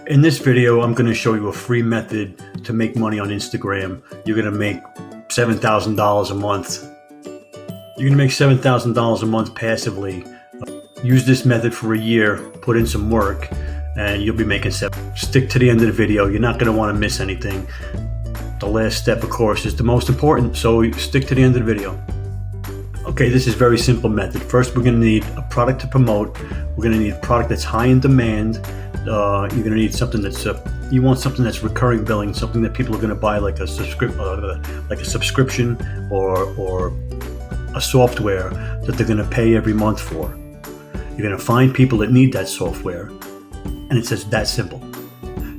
In this video, I'm going to show you a free method to make money on Instagram. You're going to make $7,000 a month. You're going to make $7,000 a month passively. Use this method for a year, put in some work, and you'll be making $7,000. Stick to the end of the video. You're not going to want to miss anything. The last step, of course, is the most important, so stick to the end of the video. Okay, this is a very simple method. First, we're going to need a product to promote. We're going to need a product that's high in demand. You're going to need something that's you want something that's recurring billing, something that people are going to buy, like a subscription or a software that they're going to pay every month for. You're going to find people that need that software, and it's just that simple.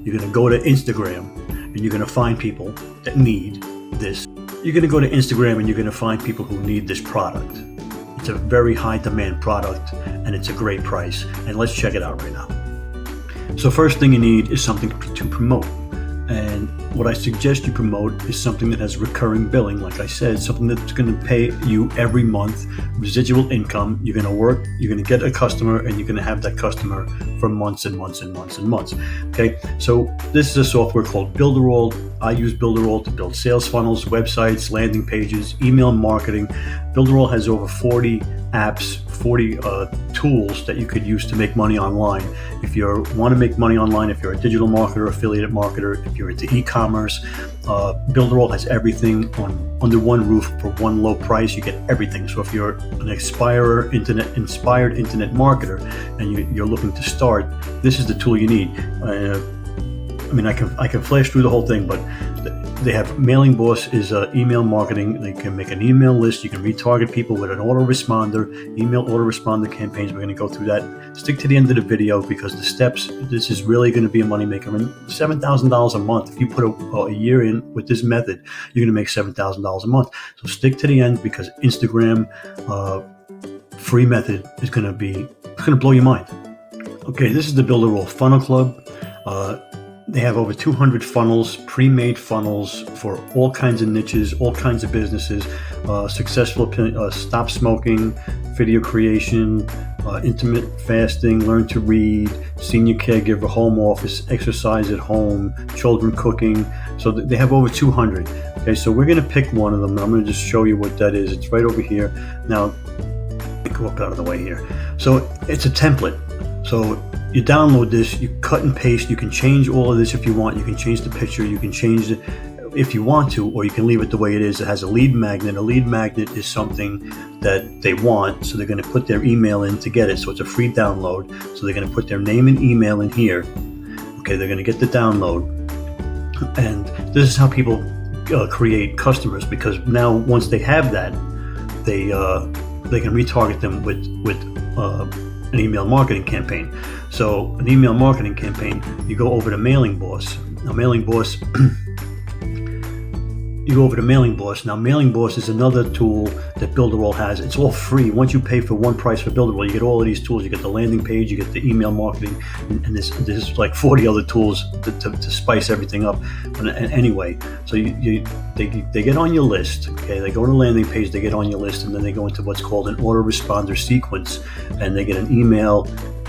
You're going to go to Instagram and you're going to find people that need this. You're going to go to Instagram and you're going to find people who need this product. It's a very high demand product and it's a great price. And let's check it out right now. So first thing you need is something to promote. And what I suggest you promote is something that has recurring billing. Like I said, something that's going to pay you every month, residual income. You're going to work, you're going to get a customer, and you're going to have that customer for months and months and months and months. Okay, so this is a software called Builderall. I use Builderall to build sales funnels, websites, landing pages, email marketing. Builderall has over 40 apps, 40 tools that you could use to make money online. If you want to make money online, if you're a digital marketer, affiliate marketer, if you're into e-commerce, Builderall has everything under one roof for one low price. You get everything. So if you're an inspired internet marketer and you're looking to start, this is the tool you need. I can flash through the whole thing, but they have Mailing Boss is email marketing. They can make an email list. You can retarget people with an autoresponder, email autoresponder campaigns. We're going to go through that. Stick to the end of the video because the steps, this is really going to be a moneymaker. $7,000 a month. If you put a year in with this method, you're going to make $7,000 a month. So stick to the end because Instagram free method is going to blow your mind. Okay, this is the Builderall Funnel Club. They have over 200 funnels, pre-made funnels for all kinds of niches, all kinds of businesses, successful stop smoking, video creation, intermittent fasting, learn to read, senior caregiver, home office, exercise at home, children cooking. So they have over 200. Okay, so we're going to pick one of them. I'm going to just show you what that is. It's right over here. Now, go up out of the way here. So it's a template. So you download this, you cut and paste, you can change all of this if you want, you can change the picture, you can change it if you want to, or you can leave it the way it is. It has a lead magnet. A lead magnet is something that they want, so they're going to put their email in to get it. So it's a free download. So they're going to put their name and email in here. Okay, they're going to get the download. And this is how people create customers, because now once they have that, they can retarget them with an email marketing campaign. So an email marketing campaign, you go over to Mailing Boss. Now Mailing Boss, you go over to Mailing Boss. Now Mailing Boss is another tool that Builderall has. It's all free. Once you pay for one price for Builderall, you get all of these tools. You get the landing page, you get the email marketing, and there's like 40 other tools to spice everything up. And anyway, so they get on your list. Okay, they go to the landing page, they get on your list, and then they go into what's called an autoresponder sequence, and they get an email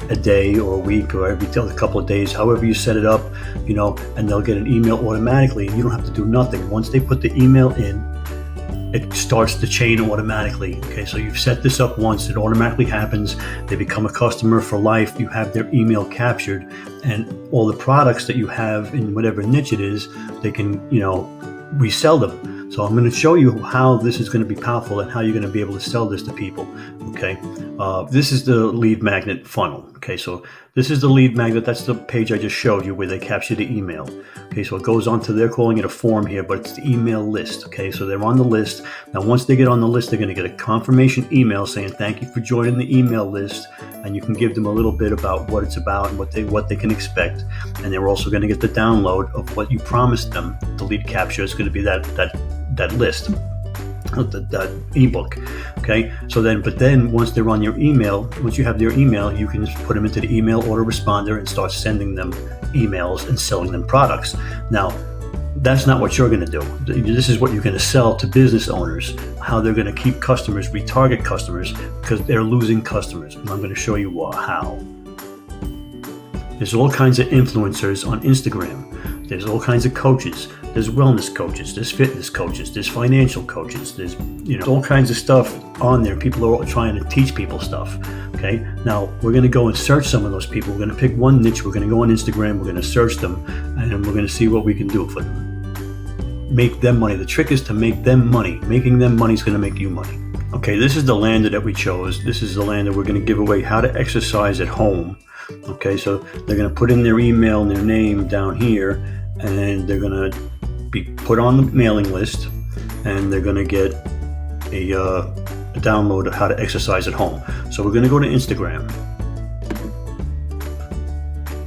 a day or a week or every couple of days, however you set it up, and they'll get an email automatically, and you don't have to do nothing. Once they put the email in, it starts the chain automatically. Okay, so you've set this up once, it automatically happens. They become a customer for life. You have their email captured, and all the products that you have in whatever niche it is, they can, resell them. So I'm going to show you how this is going to be powerful and how you're going to be able to sell this to people. Okay, this is the lead magnet funnel. Okay, so this is the lead magnet. That's the page I just showed you where they capture the email. Okay, so it goes on to, they're calling it a form here, but it's the email list. Okay, so they're on the list. Now, once they get on the list, they're going to get a confirmation email saying, thank you for joining the email list. And you can give them a little bit about what it's about and what they can expect. And they're also going to get the download of what you promised them. The lead capture is going to be that list, that ebook. Okay, so then once they're on your email, once you have their email, you can just put them into the email autoresponder and start sending them emails and selling them products. Now, that's not what you're going to do. This is what you're going to sell to business owners, how they're going to keep customers, retarget customers, because they're losing customers. And I'm going to show you how. There's all kinds of influencers on Instagram. There's all kinds of coaches. There's wellness coaches. There's fitness coaches. There's financial coaches. There's all kinds of stuff on there. People are all trying to teach people stuff. Okay. Now we're going to go and search some of those people. We're going to pick one niche. We're going to go on Instagram. We're going to search them, and we're going to see what we can do for them. Make them money. The trick is to make them money. Making them money is going to make you money. Okay. This is the lander that we chose. This is the lander we're going to give away. How to exercise at home. Okay. So they're going to put in their email and their name down here, and they're going to be put on the mailing list, and they're going to get a download of how to exercise at home. So we're going to go to Instagram.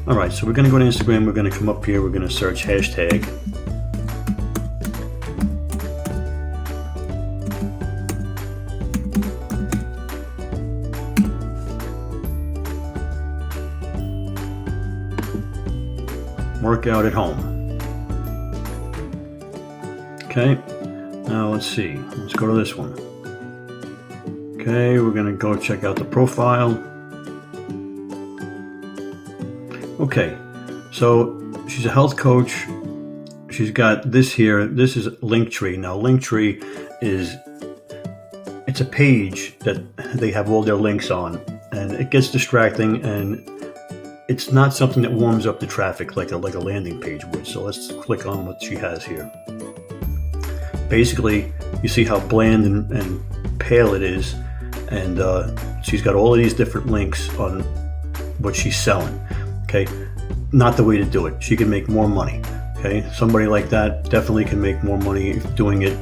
All right, so we're going to go to Instagram. We're going to come up here. We're going to search hashtag. Workout at home. Okay, now let's see. Let's go to this one. Okay, we're going to go check out the profile. Okay, so she's a health coach. She's got this here. This is Linktree. Now, Linktree it's a page that they have all their links on, and it gets distracting, and it's not something that warms up the traffic like a landing page would. So let's click on what she has here. Basically, you see how bland and pale it is, and she's got all of these different links on what she's selling. Okay, not the way to do it. She can make more money. Okay, somebody like that definitely can make more money doing it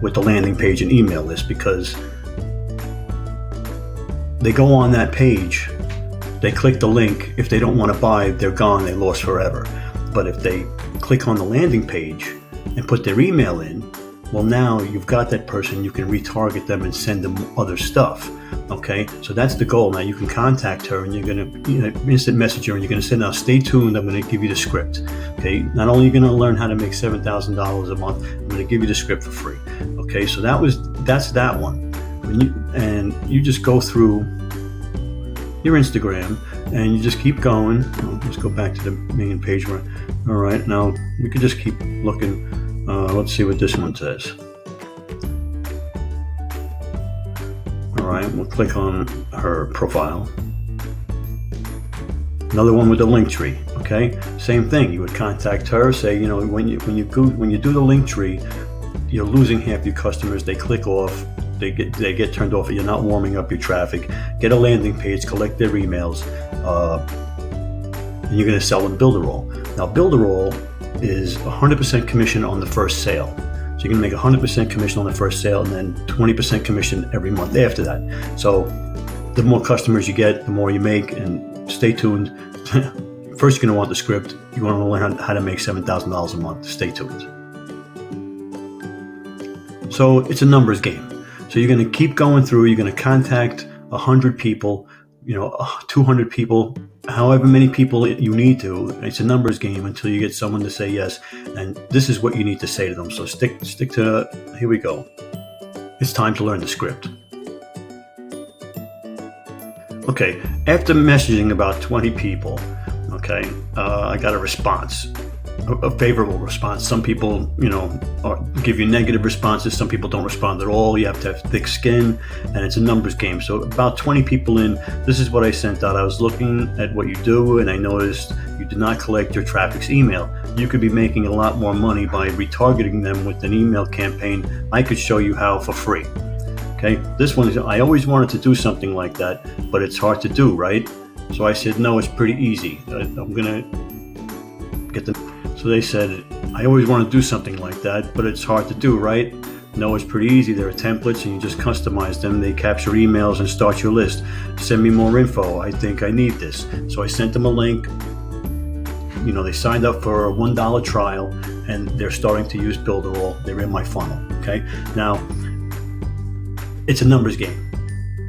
with the landing page and email list, because they go on that page, they click the link. If they don't want to buy, they're gone. They lost forever. But if they click on the landing page and put their email in, well, now you've got that person. You can retarget them and send them other stuff. Okay, so that's the goal. Now you can contact her, and you're going to instant message her, and you're going to say, now stay tuned. I'm going to give you the script. Okay, not only are you going to learn how to make $7,000 a month, I'm going to give you the script for free. Okay, so that's that one. You just go through your Instagram, and you just keep going. Let's go back to the main page. All right, now we could just keep looking. Let's see what this one says. All right, we'll click on her profile. Another one with the Linktree. Okay, same thing. You would contact her, say, when you do the Linktree, you're losing half your customers. They click off. They get turned off. You're not warming up your traffic. Get a landing page, collect their emails, and you're going to sell them Builderall. Now, Builderall is 100% commission on the first sale. So you're going to make 100% commission on the first sale, and then 20% commission every month after that. So the more customers you get, the more you make. And stay tuned. First, you're going to want the script. You want to learn how to make $7,000 a month. Stay tuned. So it's a numbers game. So you're going to keep going through. You're going to contact 100 people, 200 people, however many people you need to. It's a numbers game until you get someone to say yes. And this is what you need to say to them. So stick to, here we go. It's time to learn the script. Okay, after messaging about 20 people, okay, I got a response. A favorable response. Some people, give you negative responses. Some people don't respond at all. You have to have thick skin, and it's a numbers game. So about 20 people in, this is what I sent out. I was looking at what you do, and I noticed you did not collect your traffic's email. You could be making a lot more money by retargeting them with an email campaign. I could show you how for free. Okay, this one is, I always wanted to do something like that, but it's hard to do, right? So I said, no, it's pretty easy. I'm gonna get the. So they said, I always want to do something like that, but it's hard to do, right? No, it's pretty easy. There are templates, and you just customize them. They capture emails and start your list. Send me more info. I think I need this. So I sent them a link. They signed up for a $1 trial, and they're starting to use Builderall. They're in my funnel. Okay. Now, it's a numbers game.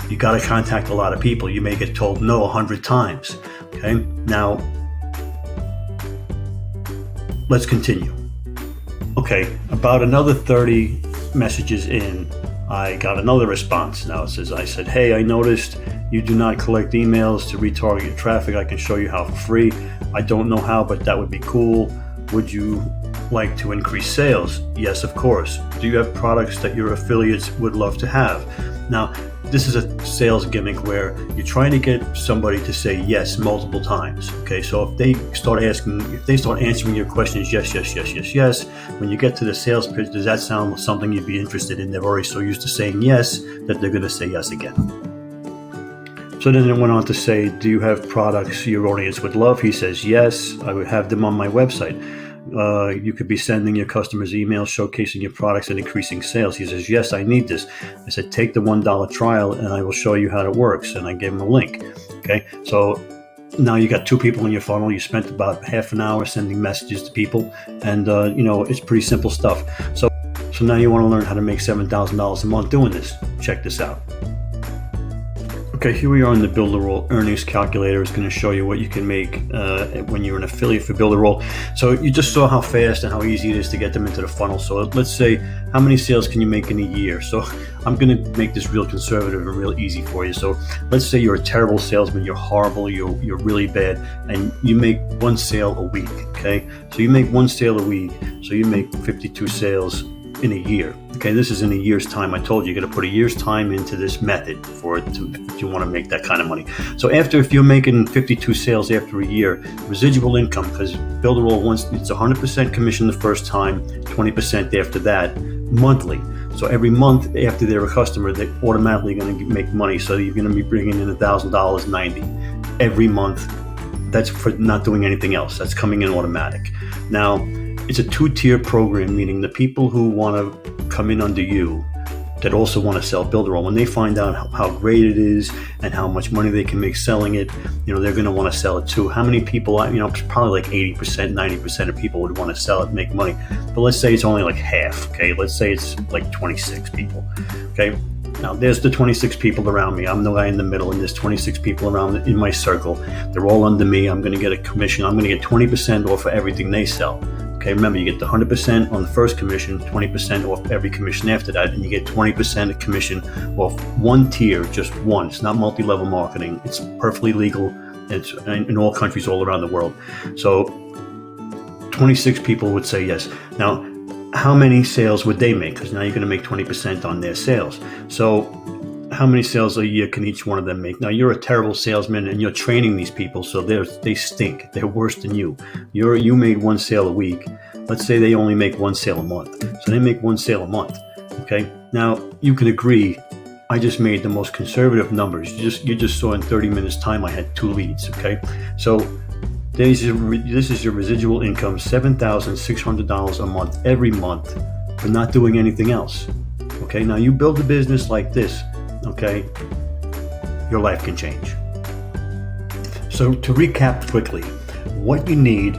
You got to contact a lot of people. You may get told no 100 times. Okay. Now, let's continue. Okay, about another 30 messages in, I got another response. Now it says, I said, hey, I noticed you do not collect emails to retarget your traffic. I can show you how for free. I don't know how, but that would be cool. Would you like to increase sales? Yes, of course. Do you have products that your affiliates would love to have? Now, this is a sales gimmick where you're trying to get somebody to say yes multiple times. Okay, so if they start answering your questions, yes, when you get to the sales pitch, does that sound something you'd be interested in? They're already so used to saying yes that they're going to say yes again. So then it went on to say, do you have products your audience would love? He says, yes, I would have them on my website. You could be sending your customers emails showcasing your products and increasing sales. He says, yes, I need this. I said, take the $1 trial and I will show you how it works. And I gave him a link. Okay, so now you got 2 people in your funnel. You spent about half an hour sending messages to people, and it's pretty simple stuff. So now you want to learn how to make $7,000 a month doing this. Check this out. Okay, here we are in the Builderall earnings calculator. It's going to show you what you can make when you're an affiliate for Builderall. So you just saw how fast and how easy it is to get them into the funnel. So let's say, how many sales can you make in a year? So I'm going to make this real conservative and real easy for you. So let's say you're a terrible salesman, you're horrible, you're really bad, and you make 1 sale a week. Okay, so you make 1 sale a week, so you make 52 sales in a year. Okay, this is in a year's time. I told you, you got to put a year's time into this method for it if you want to make that kind of money. So if you're making 52 sales after a year, residual income, because Builderall wants, it's 100% commission the first time, 20% after that, monthly. So every month after they're a customer, they're automatically going to make money. So you're going to be bringing in $1,000.90 every month. That's for not doing anything else. That's coming in automatic. Now, it's a 2-tier program, meaning the people who want to come in under you that also want to sell Builderall, when they find out how great it is and how much money they can make selling it, they're going to want to sell it too. How many people, probably like 80%, 90% of people would want to sell it and make money. But let's say it's only like half, okay? Let's say it's like 26 people, okay? Now, there's the 26 people around me. I'm the guy in the middle, and there's 26 people around in my circle. They're all under me. I'm going to get a commission. I'm going to get 20% off of everything they sell. Okay, remember, you get the 100% on the first commission, 20% off every commission after that, and you get 20% of commission off 1 tier, just one. It's not multi-level marketing. It's perfectly legal. It's in all countries all around the world. So 26 people would say yes. Now, how many sales would they make? Because now you're going to make 20% on their sales. So how many sales a year can each one of them make? Now, you're a terrible salesman and you're training these people, so they stink. They're worse than you. You made 1 sale a week. Let's say they only make 1 sale a month. So they make 1 sale a month. Okay. Now, you can agree, I just made the most conservative numbers. You just saw in 30 minutes time I had 2 leads. Okay. So this is your residual income, $7,600 a month every month for not doing anything else. Okay. Now, you build a business like this, okay, your life can change. So to recap quickly, what you need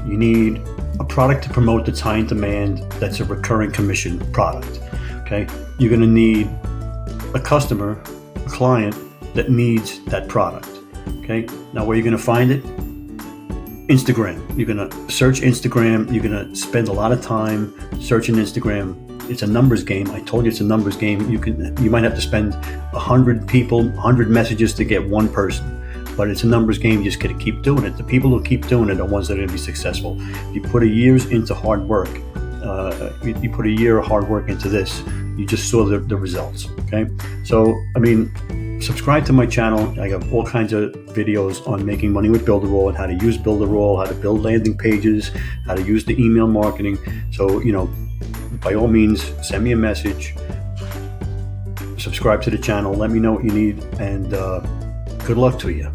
a product to promote that's high in demand, that's a recurring commission product. Okay, you're going to need a customer, a client that needs that product. Okay, now where are you going to find it? Instagram. You're going to search Instagram. You're going to spend a lot of time searching Instagram. It's a numbers game. I told you it's a numbers game. You might have to spend 100 people, 100 messages to get 1 person. But it's a numbers game. You just got to keep doing it. The people who keep doing it are ones that are going to be successful. You put a year's into hard work. You put a year of hard work into this. You just saw the results. Okay. So, subscribe to my channel. I got all kinds of videos on making money with Builderall and how to use Builderall, how to build landing pages, how to use the email marketing. So, by all means, send me a message, subscribe to the channel, let me know what you need, and good luck to you.